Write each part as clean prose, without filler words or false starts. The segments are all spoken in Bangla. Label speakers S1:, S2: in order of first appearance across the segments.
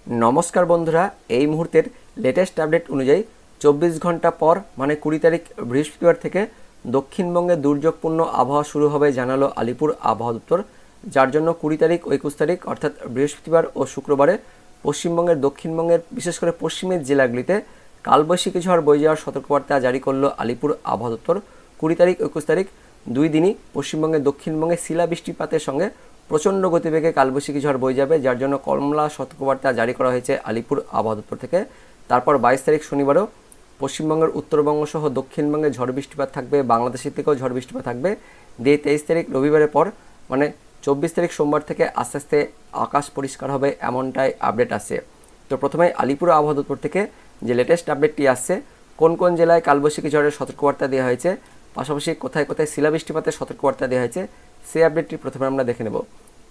S1: নমস্কার বন্ধুরা, এই মুহূর্তের লেটেস্ট আপডেট অনুযায়ী 24 ঘন্টা পর মানে 20 তারিখ বৃহস্পতিবার থেকে দক্ষিণবঙ্গে দুর্যোগপূর্ণ আবহাওয়া শুরু হবে জানালো আলিপুর আবহাওয়া দপ্তর। যার জন্য 20 তারিখ ও 21 তারিখ অর্থাৎ বৃহস্পতিবার ও শুক্রবারে পশ্চিমবঙ্গের দক্ষিণবঙ্গের বিশেষ করে পশ্চিমের জেলাগুলিতে কালবৈশাখী ঝড় বয়ে যাওয়ার সতর্কবার্তা জারি করলো আলিপুর আবহাওয়া দপ্তর। 20 তারিখ ও 21 তারিখ দুই দিনই পশ্চিমবঙ্গের দক্ষিণবঙ্গে শিলা বৃষ্টিপাতের সঙ্গে প্রচণ্ড গতিবেগে কালবৈশাখী ঝড় বয়ে যাবে, যার জন্য কমলা সতর্কবার্তা জারি করা হয়েছে আলিপুর আবহাওয়া দপ্তর থেকে। তারপর 22 তারিখ শনিবারও পশ্চিমবঙ্গের উত্তরবঙ্গ সহ দক্ষিণবঙ্গে ঝড় বৃষ্টিপাত থাকবে, বাংলাদেশের থেকেও ঝড় বৃষ্টিপাত থাকবে। দিয়ে 23 তারিখ রবিবারের পর মানে 24 তারিখ সোমবার থেকে আস্তে আস্তে আকাশ পরিষ্কার হবে এমনটাই আপডেট আসছে। তো প্রথমে আলিপুর আবহাওয়া দপ্তর থেকে যে লেটেস্ট আপডেটটি আসছে, কোন কোন জেলায় কালবৈশাখী ঝড়ের সতর্কবার্তা দেওয়া হয়েছে, পাশাপাশি কোথায় কোথায় শিলা বৃষ্টিপাতের সতর্কবার্তা দেওয়া হয়েছে, সেই আপডেটটি প্রথমে আমরা দেখে নেব।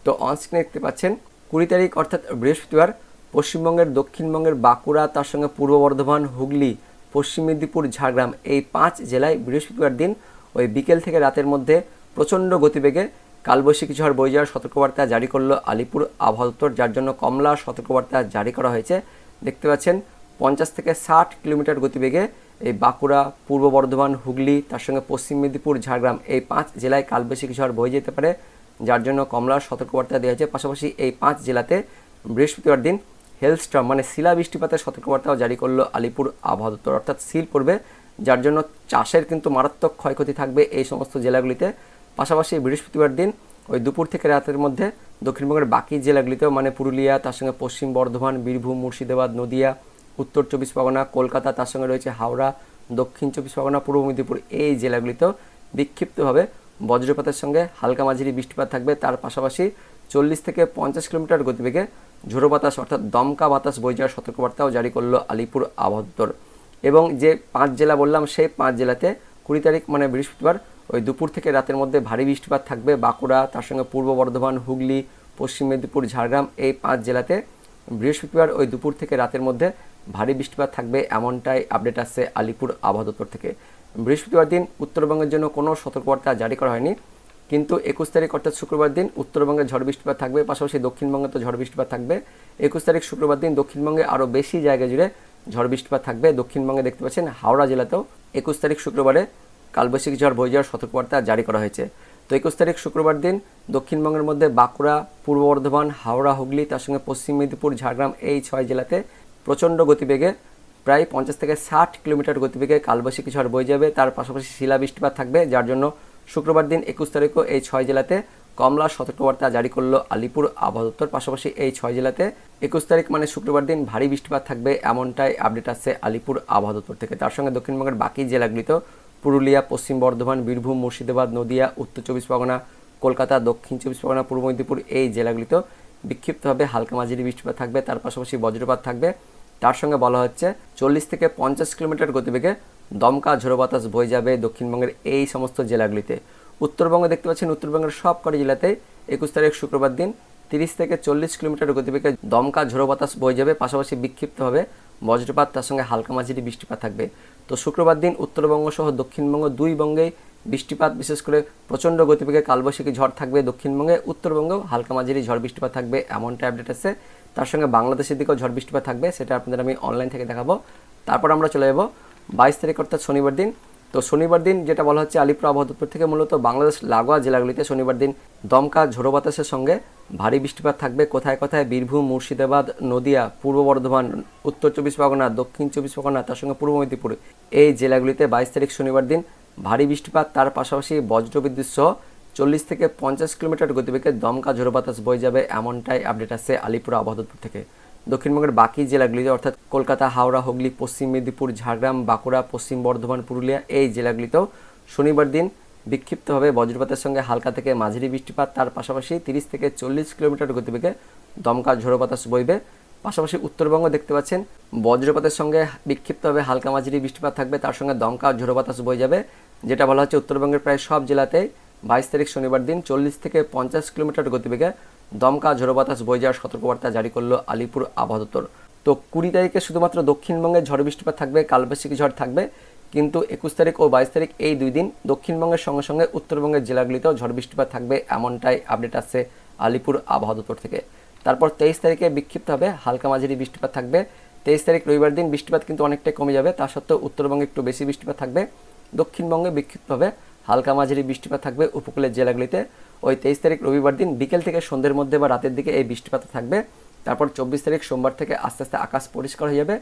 S1: তো অনস্ক্রিনে দেখতে পাচ্ছেন 20 তারিখ অর্থাৎ বৃহস্পতিবার পশ্চিমবঙ্গের দক্ষিণবঙ্গের বাঁকুড়া, তার সঙ্গে পূর্ব বর্ধমান, হুগলি, পশ্চিম মেদিনীপুর, ঝাড়গ্রাম এই 5 জেলায় বৃহস্পতিবার দিন ওই বিকেল থেকে রাতের মধ্যে প্রচণ্ড গতিবেগে কালবৈশাখী ঝড় বয়ে যাওয়ার সতর্কবার্তা জারি করলো আলিপুর আবহাওয়া দপ্তর, যার জন্য কমলা সতর্কবার্তা জারি করা হয়েছে। দেখতে পাচ্ছেন 50 থেকে 60 কিলোমিটার গতিবেগে এই বাঁকুড়া, পূর্ব বর্ধমান, হুগলি, তার সঙ্গে পশ্চিম মেদিনীপুর, ঝাড়গ্রাম এই 5 জেলায় কালবৈশাখী ঝড় বয়ে যেতে পারে, যার জন্য কমলা সতর্কবার্তা দেওয়া হয়েছে। পাশাপাশি এই 5 জেলাতে বৃহস্পতিবার দিন হেলস্টর্ম মানে শিলা বৃষ্টিপাতের সতর্কবার্তাও জারি করলো আলিপুর আবহাওয়া দপ্তর, অর্থাৎ সিল পড়বে, যার জন্য চাষের কিন্তু মারাত্মক ক্ষয়ক্ষতি থাকবে এই সমস্ত জেলাগুলিতে। পাশাপাশি বৃহস্পতিবার দিন ওই দুপুর থেকে রাতের মধ্যে দক্ষিণবঙ্গের বাকি জেলাগুলিতেও মানে পুরুলিয়া, তার সঙ্গে পশ্চিম বর্ধমান, বীরভূম, মুর্শিদাবাদ, নদিয়া, উত্তর 24 পরগনা, কলকাতা, তার সঙ্গে রয়েছে হাওড়া, দক্ষিণ 24 পরগনা, পূর্ব মেদিনীপুর এই জেলাগুলিতেও বিক্ষিপ্তভাবে বজ্রপাতের সঙ্গে হালকা মাঝারি বৃষ্টিপাত থাকবে। তার পাশাপাশি 40 থেকে 50 কিলোমিটার গতিবেগে ঝোড়ো বাতাস অর্থাৎ দমকা বাতাস বয়ে যাওয়ার সতর্কবার্তাও জারি করলো আলিপুর আবহাওয়া দপ্তর। এবং যে 5 জেলা বললাম সেই 5 জেলাতে 20 তারিখ মানে বৃহস্পতিবার ওই দুপুর থেকে রাতের মধ্যে ভারী বৃষ্টিপাত থাকবে। বাঁকুড়া, তার সঙ্গে পূর্ব বর্ধমান, হুগলি, পশ্চিম মেদিনীপুর, ঝাড়গ্রাম এই 5 জেলাতে বৃহস্পতিবার ওই দুপুর থেকে রাতের মধ্যে ভারী বৃষ্টিপাত থাকবে এমনটাই আপডেট আসছে আলিপুর আবহাওয়া দপ্তর থেকে। বৃহস্পতিবার দিন উত্তরবঙ্গের জন্য কোনো সতর্কবার্তা জারি করা হয়নি, কিন্তু 21 তারিখ অর্থাৎ শুক্রবার দিন উত্তরবঙ্গে ঝড় বৃষ্টিপাত থাকবে, পাশাপাশি দক্ষিণবঙ্গে তো ঝড় বৃষ্টিপাত থাকবে। 21 তারিখ শুক্রবার দিন দক্ষিণবঙ্গে আরও বেশি জায়গা জুড়ে ঝড় বৃষ্টিপাত থাকবে। দক্ষিণবঙ্গে দেখতে পাচ্ছেন হাওড়া জেলাতেও 21 তারিখ শুক্রবারে কালবৈশাখী ঝড় বয়ে যাওয়ার সতর্কবার্তা জারি করা হয়েছে। তো 21 তারিখ শুক্রবার দিন দক্ষিণবঙ্গের মধ্যে বাঁকুড়া, পূর্ব বর্ধমান, হাওড়া, হুগলি, তার সঙ্গে পশ্চিম মেদিনীপুর, ঝাড়গ্রাম এই 6 জেলাতে প্রচণ্ড গতিবেগে প্রায় 50 থেকে 60 কিলোমিটার গতিবেগে কালবৈশাখী ঝড় বয়ে যাবে। তার পাশাপাশি শিলা বৃষ্টিপাত থাকবে, যার জন্য শুক্রবার দিন 21 তারিখও এই 6 জেলাতে কমলা সতর্কবার্তা জারি করলো আলিপুর আবহাওয়া দপ্তর। পাশাপাশি এই 6 জেলাতে 21 তারিখ মানে শুক্রবার দিন ভারী বৃষ্টিপাত থাকবে এমনটাই আপডেট আসছে আলিপুর আবহাওয়া দপ্তর থেকে। তার সঙ্গে দক্ষিণবঙ্গের বাকি জেলাগুলিতেও পুরুলিয়া, পশ্চিম বর্ধমান, বীরভূম, মুর্শিদাবাদ, নদিয়া, উত্তর 24 পরগনা, কলকাতা, দক্ষিণ 24 পরগনা, পূর্ব মেদিনীপুর এই জেলাগুলিতেও বিক্ষিপ্তভাবে হালকা মাঝারি বৃষ্টিপাত থাকবে। তার পাশাপাশি বজ্রপাত থাকবে। তার সঙ্গে বলা হচ্ছে 40 থেকে 50 কিলোমিটার গতিবেগে দমকা ঝোড়ো বাতাস বয়ে যাবে দক্ষিণবঙ্গের এই সমস্ত জেলাগুলিতে। উত্তরবঙ্গে দেখতে পাচ্ছেন উত্তরবঙ্গের সব কটি জেলাতেই 21 তারিখ শুক্রবার দিন 30 থেকে 40 কিলোমিটার গতিবেগে দমকা ঝোড়ো বাতাস বয়ে যাবে, পাশাপাশি বিক্ষিপ্তভাবে বজ্রপাত তার সঙ্গে হালকা মাঝারি বৃষ্টিপাত থাকবে। তো শুক্রবার দিন উত্তরবঙ্গ সহ দক্ষিণবঙ্গ দুই বঙ্গেই বৃষ্টিপাত, বিশেষ করে প্রচণ্ড গতিবেগে কালবৈশাখী ঝড় থাকবে দক্ষিণবঙ্গে, উত্তরবঙ্গেও হালকা মাঝারি ঝড় বৃষ্টিপাত থাকবে এমনটা আপডেট আছে। তার সঙ্গে বাংলাদেশের দিকেও ঝড় বৃষ্টিপাত থাকবে, সেটা আপনাদের আমি অনলাইন থেকে দেখাবো। তারপর আমরা চলে যাব 22 তারিখ অর্থাৎ শনিবার দিন। তো শনিবার দিন যেটা বলা হচ্ছে আলিপুর আবহাওয়া দপ্তর থেকে, মূলত বাংলাদেশ লাগোয়া জেলাগুলিতে শনিবার দিন দমকা ঝোড়ো বাতাসের সঙ্গে ভারী বৃষ্টিপাত থাকবে। কোথায় কোথায় বীরভূম, মুর্শিদাবাদ, নদিয়া, পূর্ব বর্ধমান, উত্তর 24 পরগনা, দক্ষিণ 24 পরগনা, তার সঙ্গে পূর্ব মেদিনীপুর এই জেলাগুলিতে 22 তারিখ শনিবার দিন ভারী বৃষ্টিপাত, তার পাশাপাশি বজ্রবিদ্যুৎ সহ 40 থেকে 50 কিলোমিটার গতিবেগে দমকা ঝোড়ো বাতাস বয়ে যাবে এমনটাই আপডেট আসছে আলিপুর আবহাওয়া দপ্তর থেকে। দক্ষিণবঙ্গের বাকি জেলাগুলিতে অর্থাৎ কলকাতা, হাওড়া, হুগলি, পশ্চিম মেদিনীপুর, ঝাড়গ্রাম, বাঁকুড়া, পশ্চিম বর্ধমান, পুরুলিয়া এই জেলাগুলিতেও শনিবার দিন বিক্ষিপ্তভাবে বজ্রপাতের সঙ্গে হালকা থেকে মাঝারি বৃষ্টিপাত, তার পাশাপাশি 30 থেকে 40 কিলোমিটার গতিবেগে দমকা ঝোড়ো বাতাস বইবে। পাশাপাশি উত্তরবঙ্গ দেখতে পাচ্ছেন বজ্রপাতের সঙ্গে বিক্ষিপ্তভাবে হালকা মাঝারি বৃষ্টিপাত থাকবে, তার সঙ্গে দমকা ঝোড়ো বাতাস বয়ে যাবে, যেটা বলা হচ্ছে উত্তরবঙ্গের প্রায় সব জেলাতেই 22 তারিখ শনিবার দিন 40 থেকে 50 কিলোমিটার গতিবেগে দমকা ঝোড়ো বাতাস বয়ে যাওয়ার সতর্কবার্তা জারি করলো আলিপুর আবহাওয়া দপ্তর। তো 20 তারিখে শুধুমাত্র দক্ষিণবঙ্গে ঝড় বৃষ্টিপাত থাকবে, কালবৈশাখী ঝড় থাকবে, কিন্তু 21 তারিখ ও 22 তারিখ এই দুই দিন দক্ষিণবঙ্গের সঙ্গে সঙ্গে উত্তরবঙ্গের জেলাগুলিতেও ঝড় বৃষ্টিপাত থাকবে এমনটাই আপডেট আসছে আলিপুর আবহাওয়া দপ্তর থেকে। তারপর 23 তারিখে বিক্ষিপ্তভাবে হালকা মাঝারি বৃষ্টিপাত থাকবে। 23 তারিখ রবিবার দিন বৃষ্টিপাত কিন্তু অনেকটাই কমে যাবে, তা সত্ত্বেও উত্তরবঙ্গে একটু বেশি বৃষ্টিপাত থাকবে। দক্ষিণবঙ্গে বিক্ষিপ্তভাবে হালকা মাঝারি বৃষ্টিপাত থাকবে উপকূলের জেলাগুলিতে। ওই 23 তারিখ রবিবার দিন বিকেল থেকে সন্ধ্যের মধ্যে বা রাতের দিকে এই বৃষ্টিপাত থাকবে। তারপর 24 তারিখ সোমবার থেকে আস্তে আস্তে আকাশ পরিষ্কার হয়ে যাবে।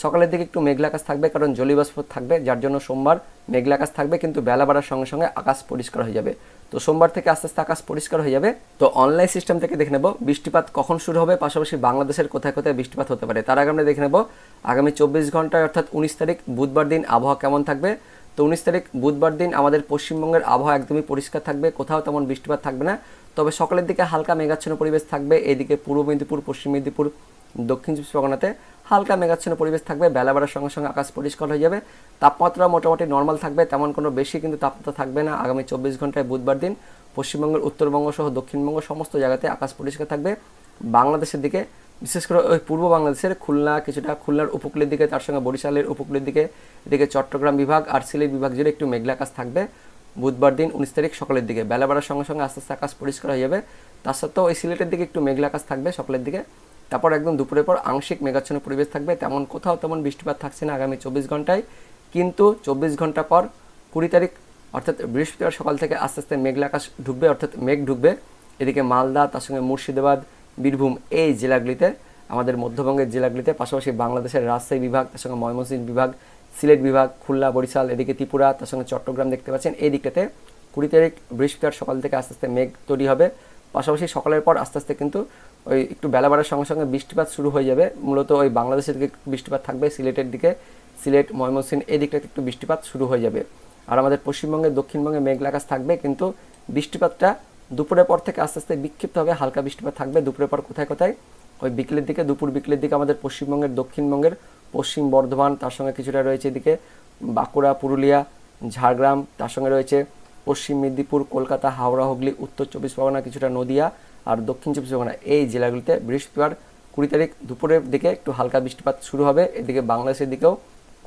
S1: সকালের দিকে একটু মেঘলা আকাশ থাকবে, কারণ জলীয়বাষ্প থাকবে, যার জন্য সোমবার মেঘলা আকাশ থাকবে, কিন্তু বেলা বাড়ার সঙ্গে সঙ্গে আকাশ পরিষ্কার হয়ে যাবে। তো সোমবার থেকে আস্তে আস্তে আকাশ পরিষ্কার হয়ে যাবে। তো অনলাইন সিস্টেম থেকে দেখে নেব বৃষ্টিপাত কখন শুরু হবে, পাশাপাশি বাংলাদেশের কোথায় কোথায় বৃষ্টিপাত হতে পারে। তার আগে আমরা দেখে নেব আগামী 24 ঘন্টায় অর্থাৎ 19 তারিখ বুধবার দিন আবহাওয়া কেমন থাকবে। তো 19 তারিখ বুধবার দিন আমাদের পশ্চিমবঙ্গের আবহাওয়া একদমই পরিষ্কার থাকবে, কোথাও তেমন বৃষ্টিপাত থাকবে না। তবে সকালের দিকে হালকা মেঘাচ্ছন্ন পরিবেশ থাকবে। এদিকে পূর্ব মেদিনীপুর, পশ্চিম মেদিনীপুর, দক্ষিণ চব্বিশ পরগনাতে হালকা মেঘাচ্ছন্ন পরিবেশ থাকবে। বেলা বাড়ার সঙ্গে সঙ্গে আকাশ পরিষ্কার হয়ে যাবে। তাপমাত্রা মোটামুটি নর্মাল থাকবে, তেমন কোনো বেশি কিন্তু তাপমাত্রা থাকবে না। আগামী 24 ঘন্টায় বুধবার দিন পশ্চিমবঙ্গের উত্তরবঙ্গ সহ দক্ষিণবঙ্গ সমস্ত জায়গাতে আকাশ পরিষ্কার থাকবে। বাংলাদেশের দিকে বিশেষ করে ওই পূর্ব বাংলাদেশের খুলনা, কিছুটা খুলনার উপকূলের দিকে, তার সঙ্গে বরিশালের উপকূলের দিকে, এদিকে চট্টগ্রাম বিভাগ আর সিলেট বিভাগ জুড়ে একটু মেঘলা আকাশ থাকবে বুধবার দিন 19 তারিখ সকালের দিকে। বেলা বাড়ার সঙ্গে সঙ্গে আস্তে আস্তে আকাশ পরিষ্কার হয়ে যাবে। তার সত্ত্বেও ওই সিলেটের দিকে একটু মেঘলা আকাশ থাকবে সকালের দিকে। তারপর একদম দুপুরের পর আংশিক মেঘাচ্ছন্ন পরিবেশ থাকবে, তেমন কোথাও তেমন বৃষ্টিপাত থাকছে না আগামী 24 ঘন্টায়। কিন্তু 24 ঘন্টা পর 20 তারিখ অর্থাৎ বৃহস্পতিবার সকাল থেকে আস্তে আস্তে মেঘলা আকাশ ঢুকবে, অর্থাৎ মেঘ ঢুকবে। এদিকে মালদা, তার সঙ্গে মুর্শিদাবাদ, বীরভূম এই জেলাগুলিতে, আমাদের মধ্যবঙ্গের জেলাগুলিতে, পাশাপাশি বাংলাদেশের রাজশাহী বিভাগ, তার সঙ্গে ময়মনসিংহ বিভাগ, সিলেট বিভাগ, খুলনা, বরিশাল, এদিকে ত্রিপুরা, তার সঙ্গে চট্টগ্রাম দেখতে পাচ্ছেন। এই দিকটাতে 20 তারিখ বৃহস্পতিবার সকাল থেকে আস্তে আস্তে মেঘ তৈরি হবে। পাশাপাশি সকালের পর আস্তে আস্তে কিন্তু ওই একটু বেলা বাড়ার সঙ্গে সঙ্গে বৃষ্টিপাত শুরু হয়ে যাবে। মূলত ওই বাংলাদেশের দিকে বৃষ্টিপাত থাকবে, সিলেটের দিকে, সিলেট, ময়মনসিংহ এই দিকটাতে একটু বৃষ্টিপাত শুরু হয়ে যাবে। আর আমাদের পশ্চিমবঙ্গের দক্ষিণবঙ্গে মেঘলা আকাশ থাকবে, কিন্তু বৃষ্টিপাতটা দুপুরের পর থেকে আস্তে আস্তে বিক্ষিপ্ত হবে, হালকা বৃষ্টিপাত থাকবে দুপুরের পর কোথায় কোথায়। ওই বিকেলের দিকে, বিকেলের দিকে আমাদের পশ্চিমবঙ্গের দক্ষিণবঙ্গের পশ্চিম বর্ধমান, তার সঙ্গে কিছুটা রয়েছে এদিকে বাঁকুড়া, পুরুলিয়া, ঝাড়গ্রাম, তার সঙ্গে রয়েছে পশ্চিম মেদিনীপুর, কলকাতা, হাওড়া, হুগলি, উত্তর 24 পরগনা, কিছুটা নদিয়া আর দক্ষিণ 24 পরগনা এই জেলাগুলিতে বৃহস্পতিবার 20 তারিখ দুপুরের দিকে একটু হালকা বৃষ্টিপাত শুরু হবে। এদিকে বাংলাদেশের দিকেও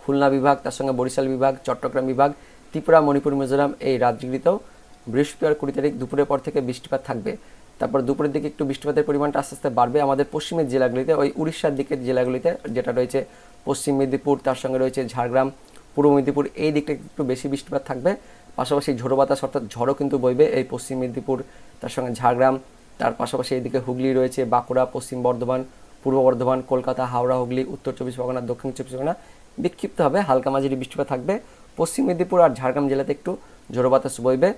S1: খুলনা বিভাগ, তার সঙ্গে বরিশাল বিভাগ, চট্টগ্রাম বিভাগ, ত্রিপুরা, মণিপুর, মিজোরাম এই রাজ্যগুলিতেও বৃহস্পতিবার 20 তারিখ দুপুরের পর থেকে বৃষ্টিপাত থাকবে। তারপর দুপুরের দিকে একটু বৃষ্টিপাতের পরিমাণটা আস্তে আস্তে বাড়বে আমাদের পশ্চিমের জেলাগুলিতে, ওই উড়িষ্যার দিকের জেলাগুলিতে, যেটা রয়েছে পশ্চিম মেদিনীপুর, তার সঙ্গে রয়েছে ঝাড়গ্রাম, পূর্ব মেদিনীপুর এই দিকটা একটু বেশি বৃষ্টিপাত থাকবে। পাশাপাশি ঝোড়ো বাতাস অর্থাৎ ঝড়ও কিন্তু বইবে এই পশ্চিম মেদিনীপুর, তার সঙ্গে ঝাড়গ্রাম, তার পাশাপাশি এইদিকে হুগলি রয়েছে, বাঁকুড়া, পশ্চিম বর্ধমান, পূর্ব বর্ধমান, কলকাতা, হাওড়া, হুগলি, উত্তর 24 পরগনা, দক্ষিণ 24 পরগনা বিক্ষিপ্ত হবে হালকা মাঝারি বৃষ্টিপাত থাকবে। পশ্চিম মেদিনীপুর আর ঝাড়গ্রাম জেলাতে একটু ঝোড়ো বাতাস বইবে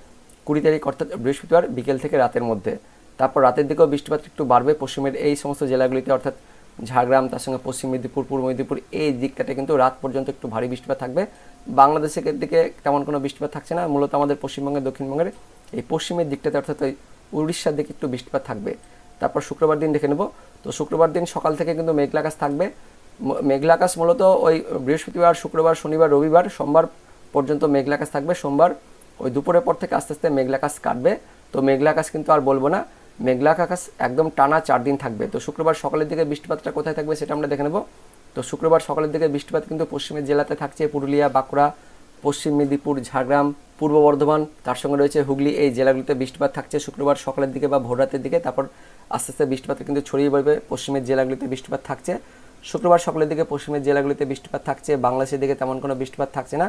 S1: 20 তারিখ অর্থাৎ বৃহস্পতিবার বিকেল থেকে রাতের মধ্যে। তারপর রাতের দিকেও বৃষ্টিপাত একটু বাড়বে পশ্চিমের এই সমস্ত জেলাগুলিতে, অর্থাৎ ঝাড়গ্রাম, তার সঙ্গে পশ্চিম মেদিনীপুর, পূর্ব মেদিনীপুর এই দিকটাতে কিন্তু রাত পর্যন্ত একটু ভারী বৃষ্টিপাত থাকবে। বাংলাদেশের দিকে তেমন কোনো বৃষ্টিপাত থাকছে না, মূলত আমাদের পশ্চিমবঙ্গের দক্ষিণবঙ্গের এই পশ্চিমের দিকটাতে অর্থাৎ ওই উড়িষ্যার দিকে একটু বৃষ্টিপাত থাকবে। তারপর শুক্রবার দিন দেখে নেব। তো শুক্রবার দিন সকাল থেকে কিন্তু মেঘলা আকাশ থাকবে। মেঘলা আকাশ মূলত ওই বৃহস্পতিবার, শুক্রবার, শনিবার, রবিবার, সোমবার পর্যন্ত মেঘলা আকাশ থাকবে। সোমবার ওই দুপুরের পর থেকে আস্তে আস্তে মেঘলা আকাশ কাটবে। তো মেঘলা আকাশ কিন্তু আর বলবো না, মেঘলা আকাশ একদম টানা 4 দিন থাকবে। তো শুক্রবার সকালের দিকে বৃষ্টিপাতটা কোথায় থাকবে সেটা আমরা দেখে নেব। তো শুক্রবার সকালের দিকে বৃষ্টিপাত কিন্তু পশ্চিমের জেলাতে থাকছে, পুরুলিয়া, বাঁকুড়া, পশ্চিম মেদিনীপুর, ঝাড়গ্রাম, পূর্ব বর্ধমান, তার সঙ্গে রয়েছে হুগলি এই জেলাগুলিতে বৃষ্টিপাত থাকছে শুক্রবার সকালের দিকে বা ভোর রাতের দিকে। তারপর আস্তে আস্তে বৃষ্টিপাত কিন্তু ছড়িয়ে পড়বে, পশ্চিমের জেলাগুলিতে বৃষ্টিপাত থাকছে শুক্রবার সকালের দিকে, পশ্চিমের জেলাগুলিতে বৃষ্টিপাত থাকছে। বাংলাদেশের দিকে তেমন কোনো বৃষ্টিপাত থাকছে না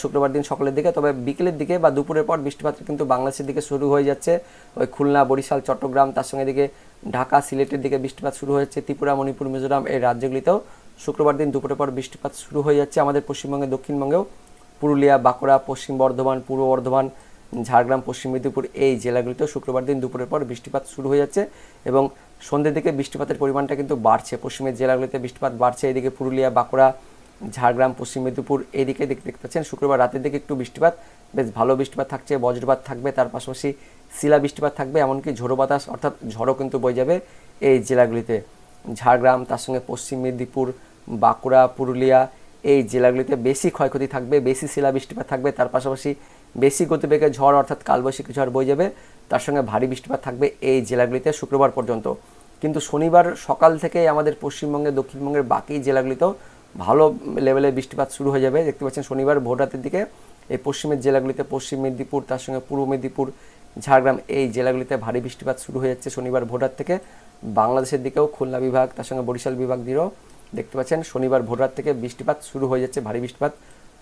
S1: শুক্রবার দিন সকালের দিকে। তবে বিকেলের দিকে বা দুপুরের পর বৃষ্টিপাত কিন্তু বাংলাদেশের দিকে শুরু হয়ে যাচ্ছে, ওই খুলনা, বরিশাল, চট্টগ্রাম, তার সঙ্গে দিকে ঢাকা, সিলেটের দিকে বৃষ্টিপাত শুরু হয়েছে। ত্রিপুরা, মণিপুর, মিজোরাম এই রাজ্যগুলিতেও শুক্রবার দিন দুপুরের পর বৃষ্টিপাত শুরু হয়ে যাচ্ছে। আমাদের পশ্চিমবঙ্গের দক্ষিণবঙ্গেও পুরুলিয়া, বাঁকুড়া, পশ্চিম বর্ধমান, পূর্ব বর্ধমান, ঝাড়গ্রাম, পশ্চিম মেদিনীপুর এই জেলাগুলিতেও শুক্রবার দিন দুপুরের পর বৃষ্টিপাত শুরু হয়ে যাচ্ছে এবং সন্ধ্যের দিকে বৃষ্টিপাতের পরিমাণটা কিন্তু বাড়ছে, পশ্চিমের জেলাগুলিতে বৃষ্টিপাত বাড়ছে। এদিকে পুরুলিয়া, বাঁকুড়া, ঝাড়গ্রাম, পশ্চিম মেদিনীপুর এইদিকে দেখতে পাচ্ছেন শুক্রবার রাতের দিকে একটু বৃষ্টিপাত, বেশ ভালো বৃষ্টিপাত থাকছে, বজ্রপাত থাকবে, তার পাশাপাশি শিলা বৃষ্টিপাত থাকবে, এমনকি ঝোড়ো বাতাস অর্থাৎ ঝড়ও কিন্তু বয়ে যাবে এই জেলাগুলিতে। ঝাড়গ্রাম, তার সঙ্গে পশ্চিম মেদিনীপুর, বাঁকুড়া, পুরুলিয়া এই জেলাগুলিতে বেশি ক্ষয়ক্ষতি থাকবে, বেশি শিলা বৃষ্টিপাত থাকবে, তার পাশাপাশি বেশি গতিবেগে ঝড় অর্থাৎ কালবৈশাখী ঝড় বয়ে যাবে, তার সঙ্গে ভারী বৃষ্টিপাত থাকবে এই জেলাগুলিতে শুক্রবার পর্যন্ত। কিন্তু শনিবার সকাল থেকে আমাদের পশ্চিমবঙ্গের দক্ষিণবঙ্গের বাকি জেলাগুলিতেও ভালো লেভেলে বৃষ্টিপাত শুরু হয়ে যাবে। দেখতে পাচ্ছেন শনিবার ভোর রাতের দিকে এই পশ্চিমের জেলাগুলিতে, পশ্চিম মেদিনীপুর, তার সঙ্গে পূর্ব মেদিনীপুর, ঝাড়গ্রাম এই জেলাগুলিতে ভারী বৃষ্টিপাত শুরু হয়ে যাচ্ছে শনিবার ভোর রাত থেকে। বাংলাদেশের দিকেও খুলনা বিভাগ তার সঙ্গে বরিশাল বিভাগ দিয়েও দেখতে পাচ্ছেন শনিবার ভোররাত থেকে বৃষ্টিপাত শুরু হয়ে যাচ্ছে, ভারী বৃষ্টিপাত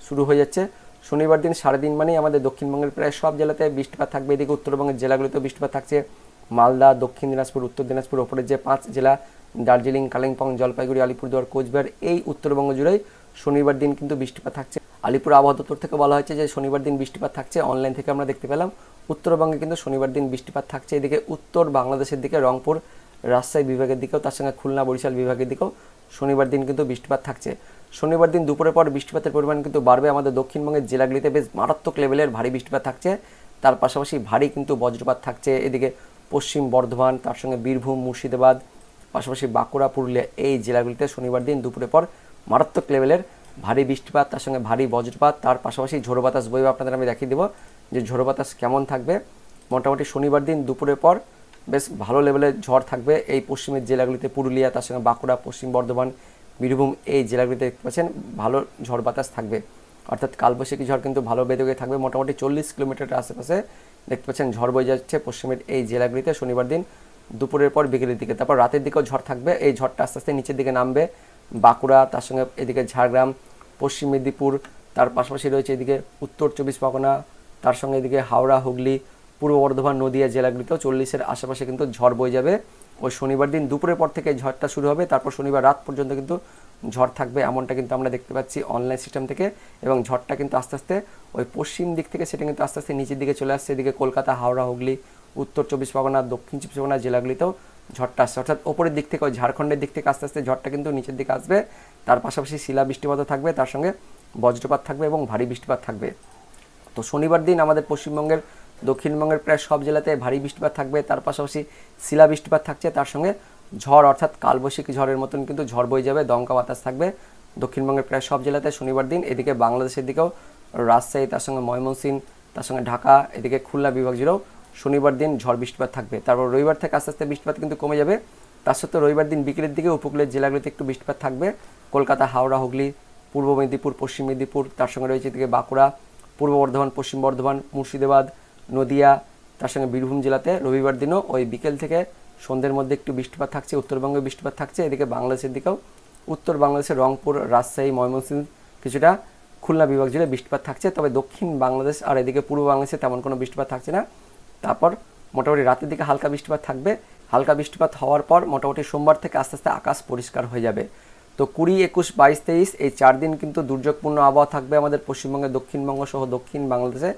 S1: শুরু হয়ে যাচ্ছে। শনিবার দিন সারা দিন মানেই আমাদের দক্ষিণবঙ্গের প্রায় সব জেলাতে বৃষ্টিপাত থাকবে। এদিকে উত্তরবঙ্গের জেলাগুলিতেও বৃষ্টিপাত থাকছে। মালদা, দক্ষিণ দিনাজপুর, উত্তর দিনাজপুর, ওপরের যে 5 জেলা দার্জিলিং, কালিম্পং, জলপাইগুড়ি, আলিপুরদুয়ার, কোচবিহার, এই উত্তরবঙ্গ জুড়েই শনিবার দিন কিন্তু বৃষ্টিপাত থাকছে। আলিপুর আবহাওয়া দপ্তর থেকে বলা হয়েছে যে শনিবার দিন বৃষ্টিপাত থাকছে। অনলাইন থেকে আমরা দেখতে পেলাম উত্তরবঙ্গে কিন্তু শনিবার দিন বৃষ্টিপাত থাকছে। এদিকে উত্তর বাংলাদেশের দিকে রংপুর, রাজশাহী বিভাগের দিকেও তার সঙ্গে খুলনা, বরিশাল বিভাগের দিকেও শনিবার দিন কিন্তু বৃষ্টিপাত থাকছে। শনিবার দিন দুপুরের পর বৃষ্টিপাতের পরিমাণ কিন্তু বাড়বে। আমাদের দক্ষিণবঙ্গের জেলাগুলিতে বেশ মারাত্মক লেভেলের ভারী বৃষ্টিপাত থাকছে। তার পাশাপাশি ভারী কিন্তু বজ্রপাত থাকছে। এদিকে পশ্চিম বর্ধমান, তার সঙ্গে বীরভূম, মুর্শিদাবাদ, পাশাপাশি বাঁকুড়া, পুরুলিয়া, এই জেলাগুলিতে শনিবার দিন দুপুরের পর মারাত্মক লেভেলের ভারী বৃষ্টিপাত, তার সঙ্গে ভারী বজ্রপাত, তার পাশাপাশি ঝোড়ো বাতাস বইবে। আপনাদের আমি দেখিয়ে দেবো যে ঝোড়ো বাতাস কেমন থাকবে। মোটামুটি শনিবার দিন দুপুরের পর বেশ ভালো লেভেলের ঝড় থাকবে এই পশ্চিমের জেলাগুলিতে, পুরুলিয়া, তার সঙ্গে বাঁকুড়া, পশ্চিম বর্ধমান, বীরভূম, এই জেলাগুলিতে দেখতে পাচ্ছেন ভালো ঝড় বাতাস থাকবে। অর্থাৎ কালবৈশাখী ঝড় কিন্তু ভালো বেদে থাকবে। মোটামুটি 40 কিলোমিটার আশেপাশে দেখতে পাচ্ছেন ঝড় বয়ে যাচ্ছে পশ্চিমের এই জেলাগুলিতে শনিবার দিন দুপুরের পর বিকেলের দিকে। তারপর রাতের দিকেও ঝড় থাকবে। এই ঝড়টা আস্তে আস্তে নিচের দিকে নামবে। বাঁকুড়া, তার সঙ্গে এদিকে ঝাড়গ্রাম, পশ্চিম মেদিনীপুর, তার পাশাপাশি রয়েছে এদিকে উত্তর 24 পরগনা, তার সঙ্গে এদিকে হাওড়া, হুগলি, পূর্ব বর্ধমান, নদিয়া জেলাগুলিতেও 40-এর আশেপাশে কিন্তু ঝড় বয়ে যাবে। ওই শনিবার দিন দুপুরের পর থেকে ঝড়টা শুরু হবে। তারপর শনিবার রাত পর্যন্ত কিন্তু ঝড় থাকবে, এমনটা কিন্তু আমরা দেখতে পাচ্ছি অনলাইন সিস্টেম থেকে। এবং ঝড়টা কিন্তু আস্তে আস্তে ওই পশ্চিম দিক থেকে সেটা কিন্তু আস্তে আস্তে নিচের দিকে চলে আসছে। এদিকে কলকাতা, হাওড়া, হুগলি, উত্তর 24 পরগনা, দক্ষিণ 24 পরগনা জেলাগুলিতেও ঝড়টা আসছে। অর্থাৎ ওপরের দিক থেকে ওই ঝাড়খণ্ডের দিক থেকে আস্তে আস্তে ঝড়টা কিন্তু নিচের দিকে আসবে। তার পাশাপাশি শিলা বৃষ্টিপাতও থাকবে, তার সঙ্গে বজ্রপাত থাকবে এবং ভারী বৃষ্টিপাত থাকবে। তো শনিবার দিন আমাদের পশ্চিমবঙ্গের, দক্ষিণবঙ্গের প্রায় সব জেলাতে ভারী বৃষ্টিপাত থাকবে। তার পাশাপাশি শিলা বৃষ্টিপাত থাকছে, তার সঙ্গে ঝড় অর্থাৎ কালবৈশাখী ঝড়ের মতন কিন্তু ঝড় বয়ে যাবে, দমকা বাতাস থাকবে দক্ষিণবঙ্গের প্রায় সব জেলাতে শনিবার দিন। এদিকে বাংলাদেশের দিকেও রাজশাহী, তার সঙ্গে ময়মনসিংহ, তার সঙ্গে ঢাকা, এদিকে খুলনা বিভাগ জুড়েও শনিবার দিন ঝড় বৃষ্টিপাত থাকবে। তারপর রবিবার থেকে আস্তে আস্তে বৃষ্টিপাত কিন্তু কমে যাবে। তার সত্ত্বেও রবিবার দিন বিকেলের দিকে উপকূলের জেলাগুলিতে একটু বৃষ্টিপাত থাকবে। কলকাতা, হাওড়া, হুগলি, পূর্ব মেদিনীপুর, পশ্চিম মেদিনীপুর, তার সঙ্গে রয়েছে এদিকে বাঁকুড়া, পূর্ব বর্ধমান, পশ্চিম বর্ধমান, মুর্শিদাবাদ, নদিয়া, তার সঙ্গে বীরভূম জেলাতে রবিবার দিনও ওই বিকেল থেকে সন্ধ্যের মধ্যে একটু বৃষ্টিপাত থাকছে। উত্তরবঙ্গে বৃষ্টিপাত থাকছে। এদিকে বাংলাদেশের দিকেও উত্তর বাংলাদেশের রংপুর, রাজশাহী, ময়মনসিংহ, কিছুটা খুলনা বিভাগ জুড়ে বৃষ্টিপাত থাকছে। তবে দক্ষিণ বাংলাদেশ আর এদিকে পূর্ব বাংলাদেশে তেমন কোনো বৃষ্টিপাত থাকছে না। তারপর মোটামুটি রাতের দিকে হালকা বৃষ্টিপাত থাকবে। হালকা বৃষ্টিপাত হওয়ার পর মোটামুটি সোমবার থেকে আস্তে আস্তে আকাশ পরিষ্কার হয়ে যাবে। তো 20, 21, 22, 23 এই 4 দিন কিন্তু দুর্যোগপূর্ণ আবহাওয়া থাকবে আমাদের পশ্চিমবঙ্গে, দক্ষিণবঙ্গ সহ দক্ষিণ বাংলাদেশে।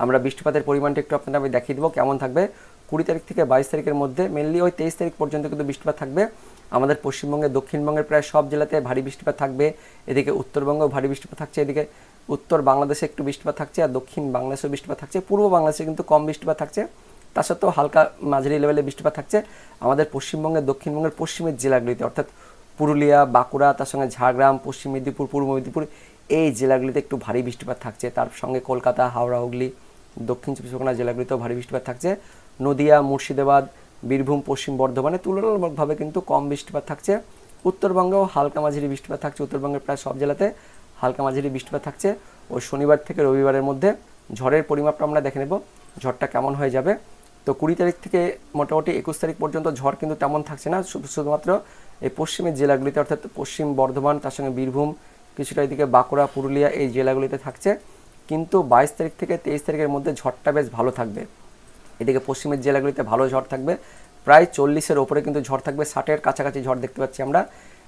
S1: আমরা বৃষ্টিপাতের পরিমাণটা একটু আপনাদের আমি দেখিয়ে দেবো কেমন থাকবে। 20 তারিখ থেকে 22 তারিখের মধ্যে মেনলি ওই 23 তারিখ পর্যন্ত কিন্তু বৃষ্টিপাত থাকবে আমাদের পশ্চিমবঙ্গে, দক্ষিণবঙ্গের প্রায় সব জেলাতে ভারী বৃষ্টিপাত থাকবে। এদিকে উত্তরবঙ্গেও ভারী বৃষ্টিপাত থাকছে। এদিকে উত্তর বাংলাদেশে একটু বৃষ্টিপাত থাকছে, আর দক্ষিণ বাংলাদেশেও বৃষ্টিপাত থাকছে। পূর্ব বাংলাদেশে কিন্তু কম বৃষ্টিপাত থাকছে, তা সত্ত্বেও হালকা মাঝারি লেভেলে বৃষ্টিপাত থাকছে আমাদের পশ্চিমবঙ্গের, দক্ষিণবঙ্গের পশ্চিমের জেলাগুলিতে, অর্থাৎ পুরুলিয়া, বাঁকুড়া, তার সঙ্গে ঝাড়গ্রাম, পশ্চিম মেদিনীপুর, পূর্ব মেদিনীপুর, এই জেলাগুলিতে একটু ভারী বৃষ্টিপাত থাকছে। তার সঙ্গে কলকাতা, হাওড়া, হুগলি, দক্ষিণ 24 পরগনা জেলাগুলিতেও ভারী বৃষ্টিপাত থাকছে। নদিয়া, মুর্শিদাবাদ, বীরভূম, পশ্চিম বর্ধমানে তুলনামূলকভাবে কিন্তু কম বৃষ্টিপাত থাকছে। উত্তরবঙ্গেও হালকা মাঝারি বৃষ্টিপাত থাকছে। উত্তরবঙ্গের প্রায় সব জেলাতে হালকা মাঝারি বৃষ্টিপাত থাকছে। ওই শনিবার থেকে রবিবারের মধ্যে ঝড়ের পরিমাপটা আমরা দেখে নেব ঝড়টা কেমন হয়ে যাবে। তো 20 তারিখ থেকে মোটামুটি 21 তারিখ পর্যন্ত ঝড় কিন্তু তেমন থাকছে না, শুধুমাত্র এই পশ্চিমের জেলাগুলিতে, অর্থাৎ পশ্চিম বর্ধমান, তার সঙ্গে বীরভূম, কিছুটা এদিকে বাঁকুড়া, পুরুলিয়া, এই জেলাগুলিতে থাকছে। কিন্তু 22 তারিখ থেকে 23 তারিখের মধ্যে ঝড়টা বেশ ভালো থাকবে। এদিকে পশ্চিমের জেলাগুলিতে ভালো ঝড় থাকবে, প্রায় 40-এর ওপরে কিন্তু ঝড় থাকবে, 60-এর কাছাকাছি ঝড় দেখতে পাচ্ছি আমরা।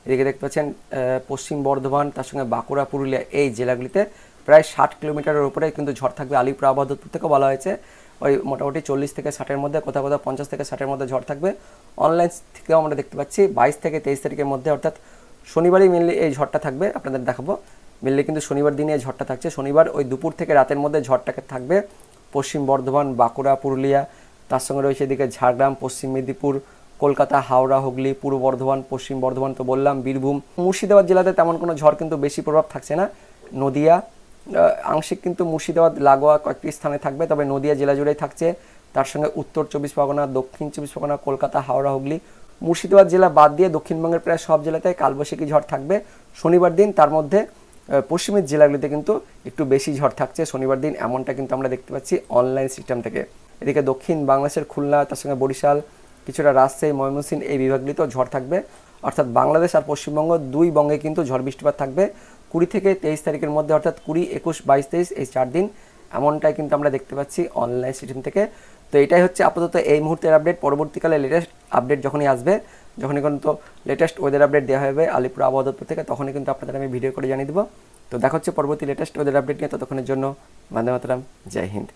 S1: এদিকে দেখতে পাচ্ছেন পশ্চিম বর্ধমান, তার সঙ্গে বাঁকুড়া, পুরুলিয়া, এই জেলাগুলিতে প্রায় 60 কিলোমিটারের উপরে কিন্তু ঝড় থাকবে। আলিপুর আবহাওয়া দপ্তর থেকেও বলা হয়েছে ওই মোটামুটি 40 থেকে 60-এর মধ্যে, কোথাও কোথাও 50 থেকে 60-এর মধ্যে ঝড় থাকবে। অনলাইন থেকেও আমরা দেখতে পাচ্ছি 22 থেকে 23 তারিখের মধ্যে, অর্থাৎ শনিবারই মেনলি এই ঝড়টা থাকবে। আপনাদের দেখাবো মেনলি কিন্তু শনিবার দিনে এই ঝড়টা থাকছে। শনিবার ওই দুপুর থেকে রাতের মধ্যে ঝড়টাকে থাকবে পশ্চিম বর্ধমান, বাঁকুড়া, পুরুলিয়া, তার সঙ্গে রয়েছে এদিকে ঝাড়গ্রাম, পশ্চিম মেদিনীপুর, কলকাতা, হাওড়া, হুগলি, পূর্ব বর্ধমান, পশ্চিম বর্ধমান তো বললাম, বীরভূম, মুর্শিদাবাদ জেলাতে তেমন কোনো ঝড় কিন্তু বেশি প্রভাব থাকছে না। নদিয়া আংশিক কিন্তু মুর্শিদাবাদ লাগোয়া কয়েকটি স্থানে থাকবে, তবে নদিয়া জেলা জুড়েই থাকছে। তার সঙ্গে উত্তর 24 পরগনা, দক্ষিণ 24 পরগনা, কলকাতা, হাওড়া, হুগলি, মুর্শিদাবাদ জেলা বাদ দিয়ে দক্ষিণবঙ্গের প্রায় সব জেলাতে কালবৈশাখী ঝড় থাকবে শনিবার দিন। তার মধ্যে পশ্চিমের জেলাগুলিতে কিন্তু একটু বেশি ঝড় থাকছে শনিবার দিন, এমনটা কিন্তু আমরা দেখতে পাচ্ছি অনলাইন সিস্টেম থেকে। এদিকে দক্ষিণ বাংলাদেশের খুলনা, তার সঙ্গে বরিশাল, কিছুটা রাজশাহী, ময়মনসিংহ এই বিভাগগুলিতেও ঝড় থাকবে। অর্থাৎ বাংলাদেশ আর পশ্চিমবঙ্গ দুই বঙ্গে কিন্তু ঝড় বৃষ্টিপাত থাকবে 20 থেকে 23 তারিখের মধ্যে, অর্থাৎ 20, 21, 22, 23 এই 4 দিন, এমনটাই কিন্তু আমরা দেখতে পাচ্ছি অনলাইন সিস্টেম থেকে। তো এটাই হচ্ছে আপাতত এই মুহূর্তের আপডেট। পরবর্তীকালে লেটেস্ট আপডেট যখনই আসবে, যখনই কিন্তু লেটেস্ট ওয়েদার আপডেট দেওয়া হবে আলিপুর আবহাওয়া দপ্তর থেকে, তখনই কিন্তু আপনাদের আমি ভিডিও করে জানিয়ে দেবো। তো দেখা হচ্ছে পরবর্তী লেটেস্ট ওয়েদার আপডেট নিয়ে। ততক্ষণের জন্য বন্দে মাতরম, জয় হিন্দ।